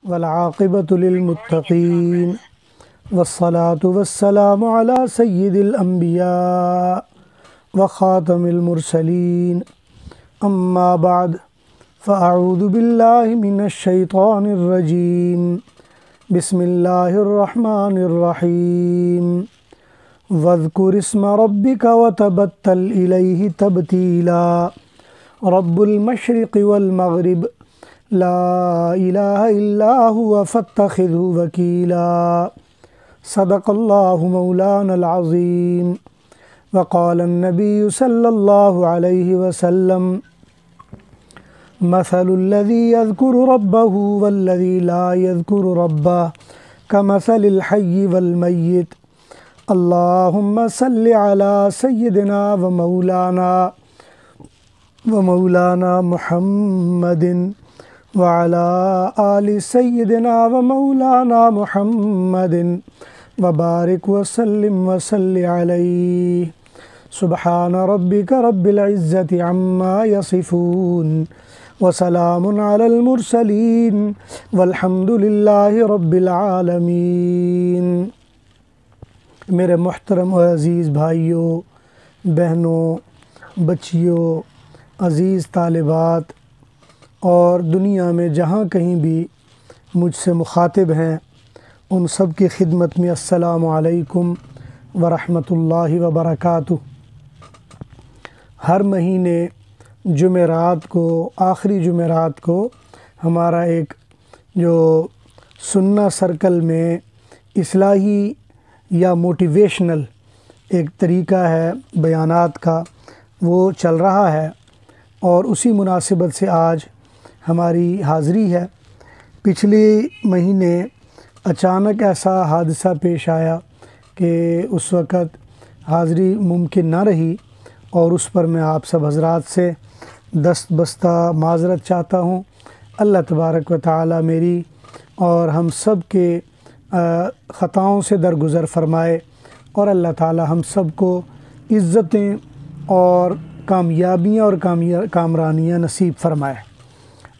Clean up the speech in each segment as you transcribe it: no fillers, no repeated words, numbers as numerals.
والعاقبة للمتقين والصلاة والسلام على سيد الأنبياء وخاتم المرسلين أما بعد فأعوذ بالله من الشيطان الرجيم بسم الله الرحمن الرحيم واذكر اسم ربك وتبتل إليه تبتيلا رب المشرق والمغرب لا إله إلا هو فاتخذه وكيلا صدق الله مولانا العظيم وقال النبي صلى الله عليه وسلم مثل الذي يذكر ربه والذي لا يذكر ربه كمثل الحي والميت اللهم صل على سيدنا ومولانا محمد وعلى آل سيدنا ومولانا محمد وبارك وسلم وصل عليه سبحان ربك رب العزة عما يصفون وسلام على المرسلين والحمد لله رب العالمين۔ میرے محترم و عزیز بھائیوں، بہنوں، بچیوں، عزیز طالبات اور دنیا میں جہاں کہیں بھی مجھ سے مخاطب ہیں، ان سب کی خدمت میں السلام علیکم ورحمۃ اللہ وبرکاتہ۔ ہر مہینے جمعرات کو، آخری جمعرات کو ہمارا ایک جو سنہ سرکل میں اصلاحی یا موٹیویشنل ایک طریقہ ہے بیانات کا، وہ چل رہا ہے، اور اسی مناسبت سے آج ہماری حاضری ہے۔ پچھلے مہینے اچانک ایسا حادثہ پیش آیا کہ اس وقت حاضری ممکن نہ رہی، اور اس پر میں آپ سب حضرات سے دست بستہ معذرت چاہتا ہوں۔ اللہ تبارک و تعالی میری اور ہم سب کے خطاؤں سے درگزر فرمائے، اور اللہ تعالی ہم سب کو عزتیں اور کامیابیاں اور کامرانیاں نصیب فرمائے۔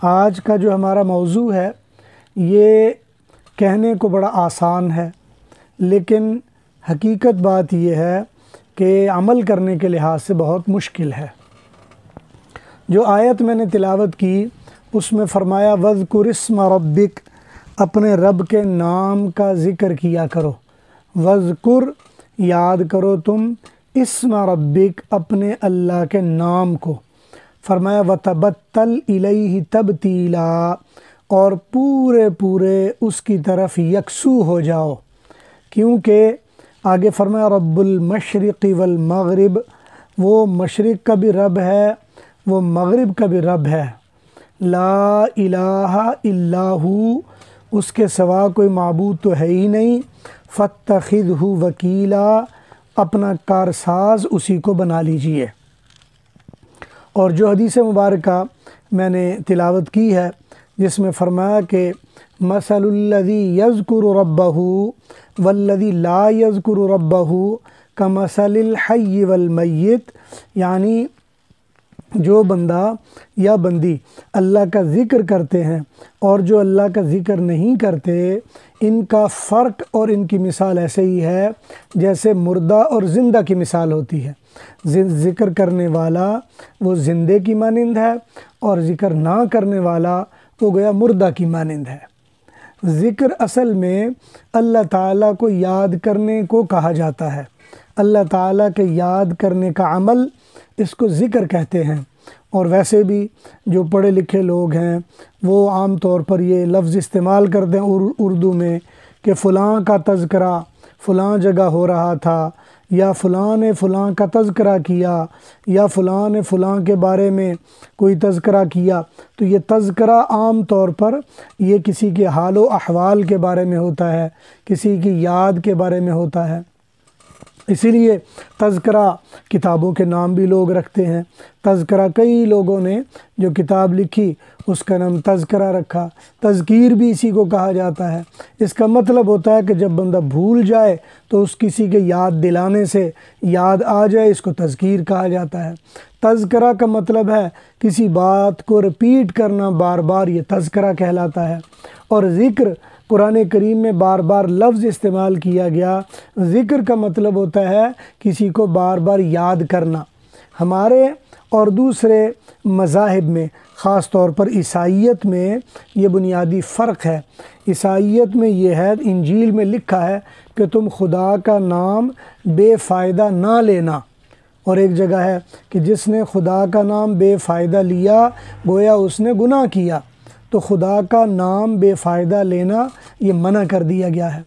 آج کا جو ہمارا موضوع ہے یہ کہنے کو بڑا آسان ہے، لیکن حقیقت بات یہ ہے کہ عمل کرنے کے لحاظ سے بہت مشکل ہے۔ جو آیت میں نے تلاوت کی اس میں فرمایا وَاذْكُرِ اسْمَ رَبِّكَ، اپنے رب کے نام کا ذکر کیا کرو۔ وَاذْكُرْ، یاد کرو تم، اسم ربک، اپنے اللہ کے نام کو۔ فرمایا وَتَبَتَّلْ إِلَيْهِ تَبْتِيلًا، اور پورے اس کی طرف یکسو ہو جاؤ، کیونکہ آگے فرمایا رب المشرق والمغرب، وہ مشرق کا بھی رب ہے، وہ مغرب کا بھی رب ہے۔ لا الہ الا ہو، اس کے سوا کوئی معبود تو ہے ہی نہیں۔ فاتخذہ وکیلا، اپنا کارساز اسی کو بنا لیجئے۔ اور جو حدیث مبارکہ میں نے تلاوت کی ہے جس میں فرمایا کہ مثل الذی یذکر ربہ والذی لا یذکر ربہ کمثل الحی والمیت، یعنی جو بندہ یا بندی اللہ کا ذکر کرتے ہیں اور جو اللہ کا ذکر نہیں کرتے، ان کا فرق اور ان کی مثال ایسے ہی ہے جیسے مردہ اور زندہ کی مثال ہوتی ہے۔ ذکر کرنے والا وہ زندے کی مانند ہے، اور ذکر نہ کرنے والا وہ گویا مردہ کی مانند ہے۔ ذکر اصل میں اللہ تعالیٰ کو یاد کرنے کو کہا جاتا ہے۔ اللہ تعالیٰ کے یاد کرنے کا عمل اس کو ذکر کہتے ہیں۔ اور ویسے بھی جو پڑھے لکھے لوگ ہیں وہ عام طور پر یہ لفظ استعمال کرتے ہیں اردو میں کہ فلاں کا تذکرہ فلاں جگہ ہو رہا تھا، یا فلاں نے فلاں کا تذکرہ کیا، یا فلاں نے فلاں کے بارے میں کوئی تذکرہ کیا۔ تو یہ تذکرہ عام طور پر یہ کسی کے حال و احوال کے بارے میں ہوتا ہے، کسی کی یاد کے بارے میں ہوتا ہے۔ اسی لیے تذکرہ کتابوں کے نام بھی لوگ رکھتے ہیں۔ تذکرہ کئی لوگوں نے جو کتاب لکھی اس کا نام تذکرہ رکھا۔ تذکیر بھی اسی کو کہا جاتا ہے۔ اس کا مطلب ہوتا ہے کہ جب بندہ بھول جائے تو اس کسی کے یاد دلانے سے یاد آ جائے، اس کو تذکیر کہا جاتا ہے۔ تذکرہ کا مطلب ہے کسی بات کو رپیٹ کرنا بار بار، یہ تذکرہ کہلاتا ہے۔ اور ذکر، قرآن کریم میں بار بار لفظ استعمال کیا گیا۔ ذکر کا مطلب ہوتا ہے کسی کو بار بار یاد کرنا۔ ہمارے اور دوسرے مذاہب میں، خاص طور پر عیسائیت میں یہ بنیادی فرق ہے۔ عیسائیت میں یہ ہے، انجیل میں لکھا ہے کہ تم خدا کا نام بے فائدہ نہ لینا، اور ایک جگہ ہے کہ جس نے خدا کا نام بے فائدہ لیا گویا اس نے گناہ کیا۔ تو خدا کا نام بے فائدہ لینا یہ منع کر دیا گیا ہے۔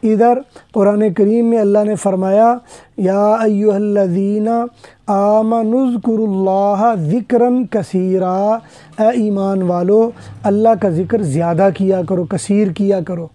ادھر قرآن کریم میں اللہ نے فرمایا یا ایھا الذین آمنوا اذکروا اللہ ذکرا کثیرا، اے ایمان والو اللہ کا ذکر زیادہ کیا کرو، کثیر کیا کرو۔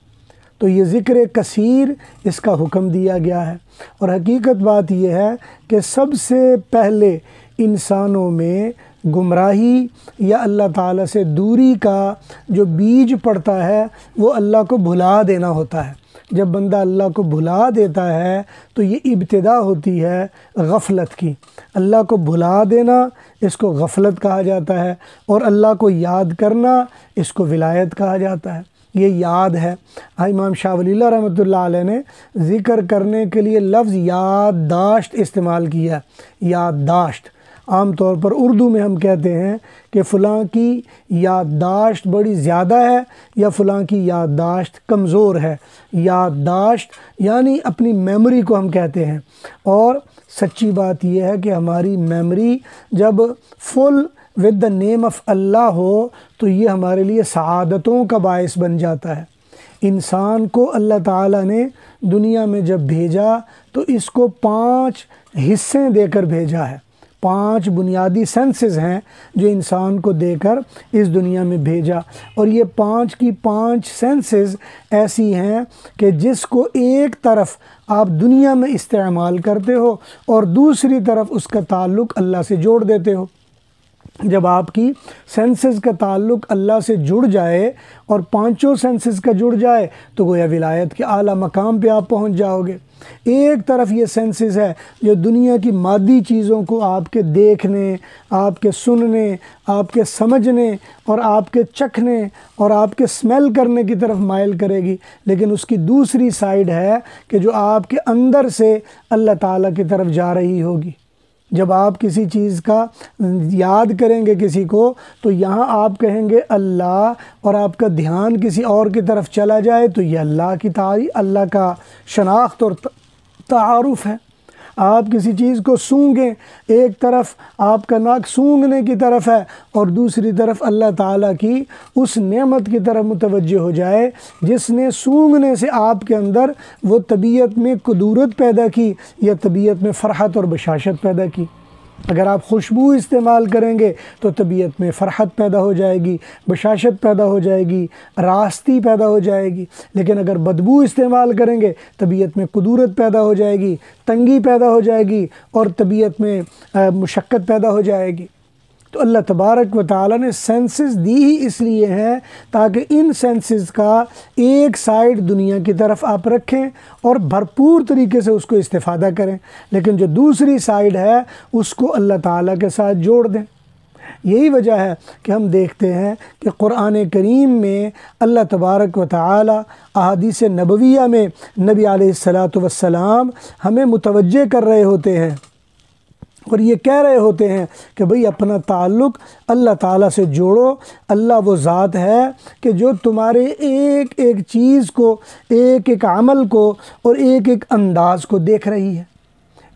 تو یہ ذکر کثیر اس کا حکم دیا گیا ہے۔ اور حقیقت بات یہ ہے کہ سب سے پہلے انسانوں میں گمراہی یا اللہ تعالیٰ سے دوری کا جو بیج پڑتا ہے وہ اللہ کو بھلا دینا ہوتا ہے۔ جب بندہ اللہ کو بھلا دیتا ہے تو یہ ابتدا ہوتی ہے غفلت کی۔ اللہ کو بھلا دینا اس کو غفلت کہا جاتا ہے، اور اللہ کو یاد کرنا اس کو ولایت کہا جاتا ہے۔ یہ یاد ہے۔ امام شاہ ولی اللہ رحمۃ اللہ علیہ نے ذکر کرنے کے لیے لفظ یادداشت استعمال کیا ہے۔ یادداشت عام طور پر اردو میں ہم کہتے ہیں کہ فلاں کی یادداشت بڑی زیادہ ہے یا فلاں کی یادداشت کمزور ہے۔ یادداشت یعنی اپنی میموری کو ہم کہتے ہیں، اور سچی بات یہ ہے کہ ہماری میموری جب فل ود دا نیم آف اللہ ہو تو یہ ہمارے لیے سعادتوں کا باعث بن جاتا ہے۔ انسان کو اللہ تعالیٰ نے دنیا میں جب بھیجا تو اس کو 5 حصے دے کر بھیجا ہے۔ 5 بنیادی سینسز ہیں جو انسان کو دے کر اس دنیا میں بھیجا، اور یہ 5 کی 5 سینسز ایسی ہیں کہ جس کو ایک طرف آپ دنیا میں استعمال کرتے ہو اور دوسری طرف اس کا تعلق اللہ سے جوڑ دیتے ہو۔ جب آپ کی سینسز کا تعلق اللہ سے جڑ جائے اور 5 سینسز کا جڑ جائے تو گویا ولایت کے اعلیٰ مقام پہ آپ پہنچ جاؤ گے۔ ایک طرف یہ سینسز ہے جو دنیا کی مادی چیزوں کو آپ کے دیکھنے، آپ کے سننے، آپ کے سمجھنے اور آپ کے چکھنے اور آپ کے سمیل کرنے کی طرف مائل کرے گی، لیکن اس کی دوسری سائیڈ ہے کہ جو آپ کے اندر سے اللہ تعالیٰ کی طرف جا رہی ہوگی۔ جب آپ کسی چیز کا یاد کریں گے کسی کو تو یہاں آپ کہیں گے اللہ، اور آپ کا دھیان کسی اور کی طرف چلا جائے تو یہ اللہ کی تعریف، اللہ کا شناخت اور تعارف ہے۔ آپ کسی چیز کو سونگیں، ایک طرف آپ کا ناک سونگنے کی طرف ہے اور دوسری طرف اللہ تعالیٰ کی اس نعمت کی طرف متوجہ ہو جائے جس نے سونگنے سے آپ کے اندر وہ طبیعت میں قدورت پیدا کی یا طبیعت میں فرحت اور بشاشت پیدا کی۔ اگر آپ خوشبو استعمال کریں گے تو طبیعت میں فرحت پیدا ہو جائے گی، بشاشت پیدا ہو جائے گی، راستی پیدا ہو جائے گی۔ لیکن اگر بدبو استعمال کریں گے طبیعت میں قدورت پیدا ہو جائے گی، تنگی پیدا ہو جائے گی اور طبیعت میں مشقت پیدا ہو جائے گی۔ تو اللہ تبارک و تعالیٰ نے سینسز دی ہی اس لیے ہیں تاکہ ان سینسز کا ایک سائیڈ دنیا کی طرف آپ رکھیں اور بھرپور طریقے سے اس کو استفادہ کریں، لیکن جو دوسری سائیڈ ہے اس کو اللہ تعالیٰ کے ساتھ جوڑ دیں۔ یہی وجہ ہے کہ ہم دیکھتے ہیں کہ قرآن کریم میں اللہ تبارک و تعالیٰ احادیث نبویہ میں نبی علیہ السلام ہمیں متوجہ کر رہے ہوتے ہیں اور یہ کہہ رہے ہوتے ہیں کہ بھئی اپنا تعلق اللہ تعالیٰ سے جوڑو۔ اللہ وہ ذات ہے کہ جو تمہارے ایک ایک چیز کو، ایک ایک عمل کو اور ایک ایک انداز کو دیکھ رہی ہے۔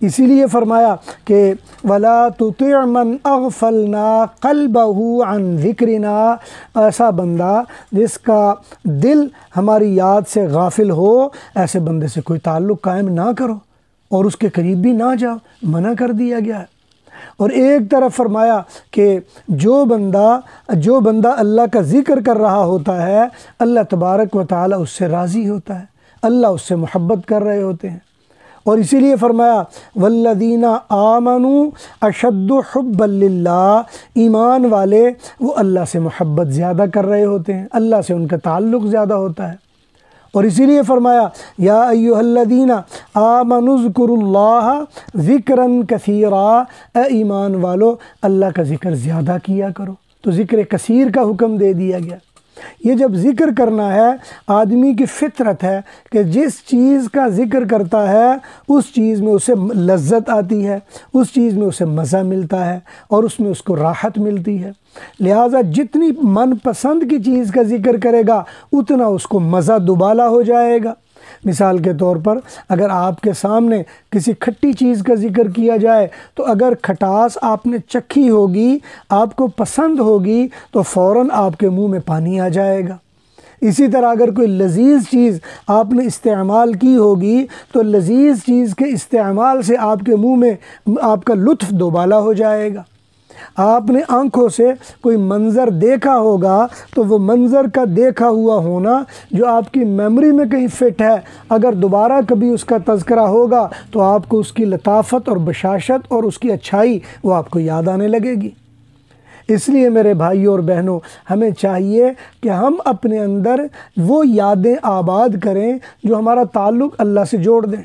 اسی لیے فرمایا کہ وَلَا تُطِعْ مَنْ أَغْفَلْنَا قَلْبَهُ عَنْ ذِكْرِنَا، ایسا بندہ جس کا دل ہماری یاد سے غافل ہو، ایسے بندے سے کوئی تعلق قائم نہ کرو اور اس کے قریب بھی نہ جاؤ، منع کر دیا گیا ہے۔ اور ایک طرف فرمایا کہ جو بندہ اللہ کا ذکر کر رہا ہوتا ہے اللہ تبارک و تعالیٰ اس سے راضی ہوتا ہے، اللہ اس سے محبت کر رہے ہوتے ہیں۔ اور اسی لیے فرمایا والذین آمنوا اشد حبا للہ، ایمان والے وہ اللہ سے محبت زیادہ کر رہے ہوتے ہیں، اللہ سے ان کا تعلق زیادہ ہوتا ہے۔ اور اسی لیے فرمایا یا ایھا الذین آمنوا اذکروا اللہ ذکرا کثیرا، اے ایمان والو اللہ کا ذکر زیادہ کیا کرو۔ تو ذکر کثیر کا حکم دے دیا گیا۔ یہ جب ذکر کرنا ہے، آدمی کی فطرت ہے کہ جس چیز کا ذکر کرتا ہے اس چیز میں اسے لذت آتی ہے، اس چیز میں اسے مزہ ملتا ہے اور اس میں اس کو راحت ملتی ہے۔ لہٰذا جتنی من پسند کی چیز کا ذکر کرے گا اتنا اس کو مزہ دوبالا ہو جائے گا۔ مثال کے طور پر اگر آپ کے سامنے کسی کھٹی چیز کا ذکر کیا جائے تو اگر کھٹاس آپ نے چکھی ہوگی، آپ کو پسند ہوگی، تو فوراً آپ کے منہ میں پانی آ جائے گا۔ اسی طرح اگر کوئی لذیذ چیز آپ نے استعمال کی ہوگی تو لذیذ چیز کے استعمال سے آپ کے منہ میں آپ کا لطف دوبالا ہو جائے گا۔ آپ نے آنکھوں سے کوئی منظر دیکھا ہوگا تو وہ منظر کا دیکھا ہوا ہونا جو آپ کی میموری میں کہیں فٹ ہے، اگر دوبارہ کبھی اس کا تذکرہ ہوگا تو آپ کو اس کی لطافت اور بشاشت اور اس کی اچھائی وہ آپ کو یاد آنے لگے گی۔ اس لیے میرے بھائیوں اور بہنوں، ہمیں چاہیے کہ ہم اپنے اندر وہ یادیں آباد کریں جو ہمارا تعلق اللہ سے جوڑ دیں۔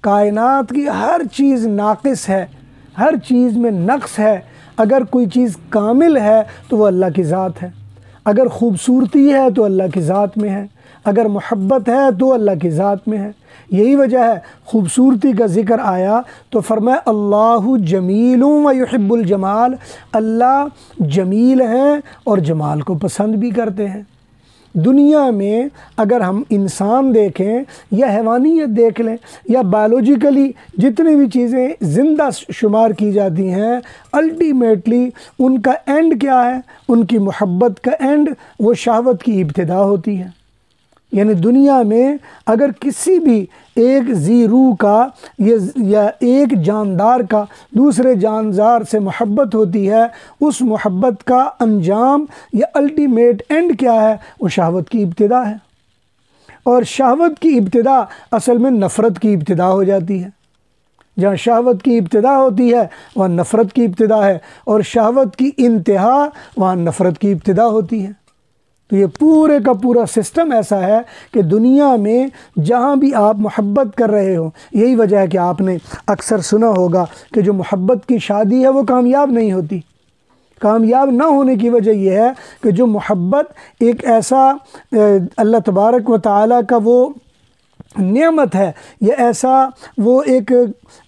کائنات کی ہر چیز ناقص ہے، ہر چیز میں نقص ہے۔ اگر کوئی چیز کامل ہے تو وہ اللہ کی ذات ہے، اگر خوبصورتی ہے تو اللہ کی ذات میں ہے، اگر محبت ہے تو اللہ کی ذات میں ہے۔ یہی وجہ ہے خوبصورتی کا ذکر آیا تو فرمایا اللہ جمیل و یحب الجمال، اللہ جمیل ہیں اور جمال کو پسند بھی کرتے ہیں۔ دنیا میں اگر ہم انسان دیکھیں یا حیوانیت دیکھ لیں یا بایولوجیکلی جتنی بھی چیزیں زندہ شمار کی جاتی ہیں، الٹیمیٹلی ان کا اینڈ کیا ہے؟ ان کی محبت کا اینڈ وہ شہوت کی ابتدا ہوتی ہے۔ یعنی دنیا میں اگر کسی بھی ایک ذی روح کا یا ایک جاندار کا دوسرے جاندار سے محبت ہوتی ہے، اس محبت کا انجام یا الٹیمیٹ اینڈ کیا ہے؟ وہ شہوت کی ابتدا ہے۔ اور شہوت کی ابتدا اصل میں نفرت کی ابتدا ہو جاتی ہے۔ جہاں شہوت کی ابتدا ہوتی ہے وہاں نفرت کی ابتدا ہے، اور شہوت کی انتہا وہاں نفرت کی ابتدا ہوتی ہے۔ تو یہ پورے کا پورا سسٹم ایسا ہے کہ دنیا میں جہاں بھی آپ محبت کر رہے ہو، یہی وجہ ہے کہ آپ نے اکثر سنا ہوگا کہ جو محبت کی شادی ہے وہ کامیاب نہیں ہوتی۔ کامیاب نہ ہونے کی وجہ یہ ہے کہ جو محبت ایک ایسا اللہ تبارک و تعالیٰ کا وہ نعمت ہے، یا ایسا وہ ایک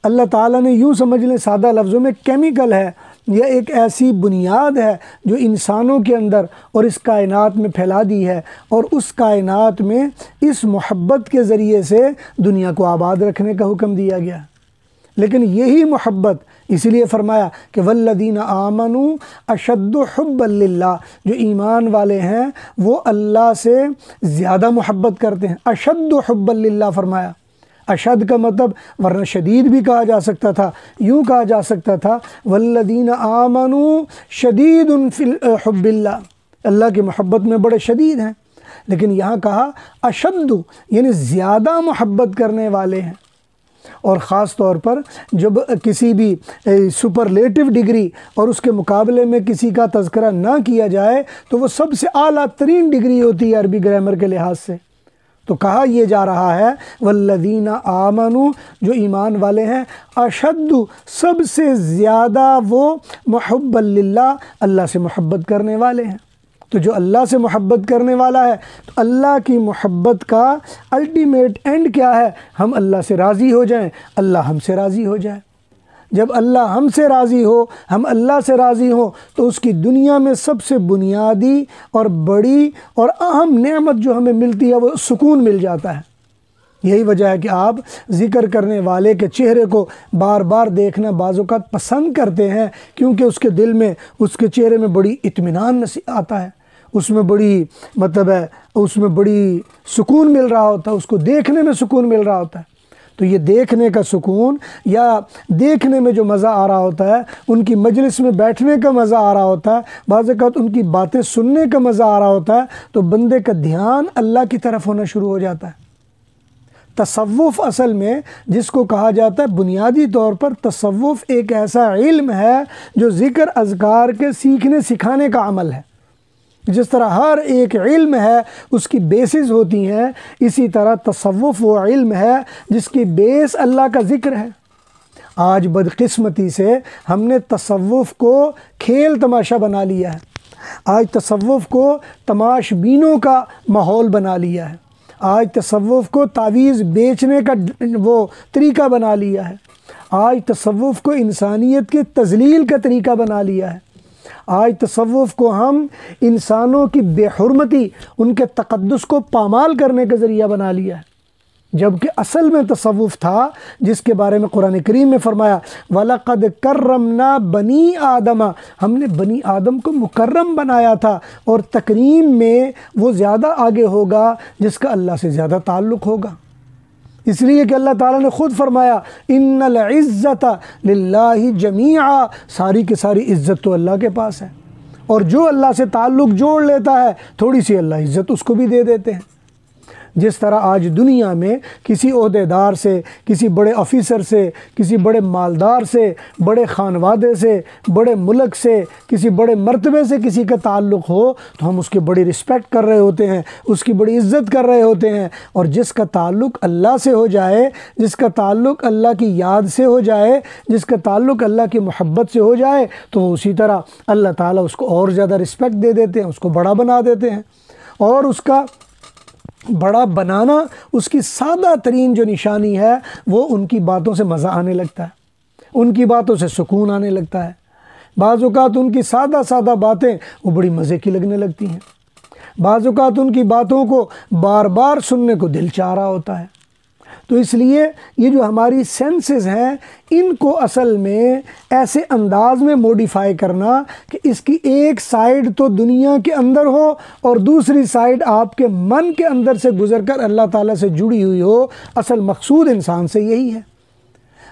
اللہ تعالیٰ نے یوں سمجھ لیں سادہ لفظوں میں کیمیکل ہے، یا ایک ایسی بنیاد ہے جو انسانوں کے اندر اور اس کائنات میں پھیلا دی ہے، اور اس کائنات میں اس محبت کے ذریعے سے دنیا کو آباد رکھنے کا حکم دیا گیا۔ لیکن یہی محبت اسی لیے فرمایا کہ والذین آمنوا اشد حبا للہ، جو ایمان والے ہیں وہ اللہ سے زیادہ محبت کرتے ہیں۔ اشد حبا للہ فرمایا۔ اشد کا مطلب ورنہ شدید بھی کہا جا سکتا تھا، یوں کہا جا سکتا تھا والذین آمنوا شدید فی حب اللہ، اللہ کی محبت میں بڑے شدید ہیں۔ لیکن یہاں کہا اشد، یعنی زیادہ محبت کرنے والے ہیں۔ اور خاص طور پر جب کسی بھی سپرلیٹو ڈگری اور اس کے مقابلے میں کسی کا تذکرہ نہ کیا جائے تو وہ سب سے اعلیٰ ترین ڈگری ہوتی ہے عربی گرامر کے لحاظ سے۔ تو کہا یہ جا رہا ہے والذین آمنوا، جو ایمان والے ہیں، اشد، سب سے زیادہ وہ محبا للہ، اللہ سے محبت کرنے والے ہیں۔ تو جو اللہ سے محبت کرنے والا ہے تو اللہ کی محبت کا الٹیمیٹ اینڈ کیا ہے؟ ہم اللہ سے راضی ہو جائیں، اللہ ہم سے راضی ہو جائے۔ جب اللہ ہم سے راضی ہو، ہم اللہ سے راضی ہوں، تو اس کی دنیا میں سب سے بنیادی اور بڑی اور اہم نعمت جو ہمیں ملتی ہے وہ سکون مل جاتا ہے۔ یہی وجہ ہے کہ آپ ذکر کرنے والے کے چہرے کو بار بار دیکھنا بعض اوقات پسند کرتے ہیں، کیونکہ اس کے دل میں، اس کے چہرے میں بڑی اطمینان آتا ہے، اس میں بڑی اس میں بڑی سکون مل رہا ہوتا ہے، اس کو دیکھنے میں سکون مل رہا ہوتا ہے۔ تو یہ دیکھنے کا سکون یا دیکھنے میں جو مزہ آ رہا ہوتا ہے، ان کی مجلس میں بیٹھنے کا مزہ آ رہا ہوتا ہے، بعض اوقات ان کی باتیں سننے کا مزہ آ رہا ہوتا ہے، تو بندے کا دھیان اللہ کی طرف ہونا شروع ہو جاتا ہے۔ تصوف اصل میں جس کو کہا جاتا ہے، بنیادی طور پر تصوف ایک ایسا علم ہے جو ذکر اذکار کے سیکھنے سکھانے کا عمل ہے۔ جس طرح ہر ایک علم ہے اس کی بیسز ہوتی ہیں، اسی طرح تصوف وہ علم ہے جس کی بیس اللہ کا ذکر ہے۔ آج بدقسمتی سے ہم نے تصوف کو کھیل تماشا بنا لیا ہے، آج تصوف کو تماش بینوں کا ماحول بنا لیا ہے، آج تصوف کو تعویذ بیچنے کا وہ طریقہ بنا لیا ہے، آج تصوف کو انسانیت کے تذلیل کا طریقہ بنا لیا ہے، آج تصوف کو ہم انسانوں کی بے حرمتی، ان کے تقدس کو پامال کرنے کا ذریعہ بنا لیا ہے، جبکہ اصل میں تصوف تھا جس کے بارے میں قرآن کریم میں فرمایا وَلَقَدْ كَرَّمْنَا بَنِي آدَمَ، ہم نے بنی آدم کو مکرم بنایا تھا، اور تکریم میں وہ زیادہ آگے ہوگا جس کا اللہ سے زیادہ تعلق ہوگا، اس لیے کہ اللہ تعالیٰ نے خود فرمایا ان العزت للہ جمیعا، ساری کی ساری عزت تو اللہ کے پاس ہے، اور جو اللہ سے تعلق جوڑ لیتا ہے تھوڑی سی اللہ عزت اس کو بھی دے دیتے ہیں۔ جس طرح آج دنیا میں کسی عہدیدار سے، کسی بڑے آفیسر سے، کسی بڑے مالدار سے، بڑے خانوادے سے، بڑے ملک سے، کسی بڑے مرتبے سے کسی کا تعلق ہو تو ہم اس کی بڑی رسپیکٹ کر رہے ہوتے ہیں، اس کی بڑی عزت کر رہے ہوتے ہیں، اور جس کا تعلق اللہ سے ہو جائے، جس کا تعلق اللہ کی یاد سے ہو جائے، جس کا تعلق اللہ کی محبت سے ہو جائے تو وہ اسی طرح اللہ تعالیٰ اس کو اور زیادہ رسپیکٹ دے دیتے ہیں، اس کو بڑا بنا دیتے ہیں، اور اس کا بڑا بنانا اس کی سادہ ترین جو نشانی ہے وہ ان کی باتوں سے مزہ آنے لگتا ہے، ان کی باتوں سے سکون آنے لگتا ہے، بعض اوقات ان کی سادہ سادہ باتیں وہ بڑی مزے کی لگنے لگتی ہیں، بعض اوقات ان کی باتوں کو بار بار سننے کو دل چاہ رہا ہوتا ہے۔ تو اس لیے یہ جو ہماری سینسز ہیں ان کو اصل میں ایسے انداز میں موڈیفائی کرنا کہ اس کی ایک سائیڈ تو دنیا کے اندر ہو اور دوسری سائیڈ آپ کے من کے اندر سے گزر کر اللہ تعالیٰ سے جڑی ہوئی ہو، اصل مقصود انسان سے یہی ہے۔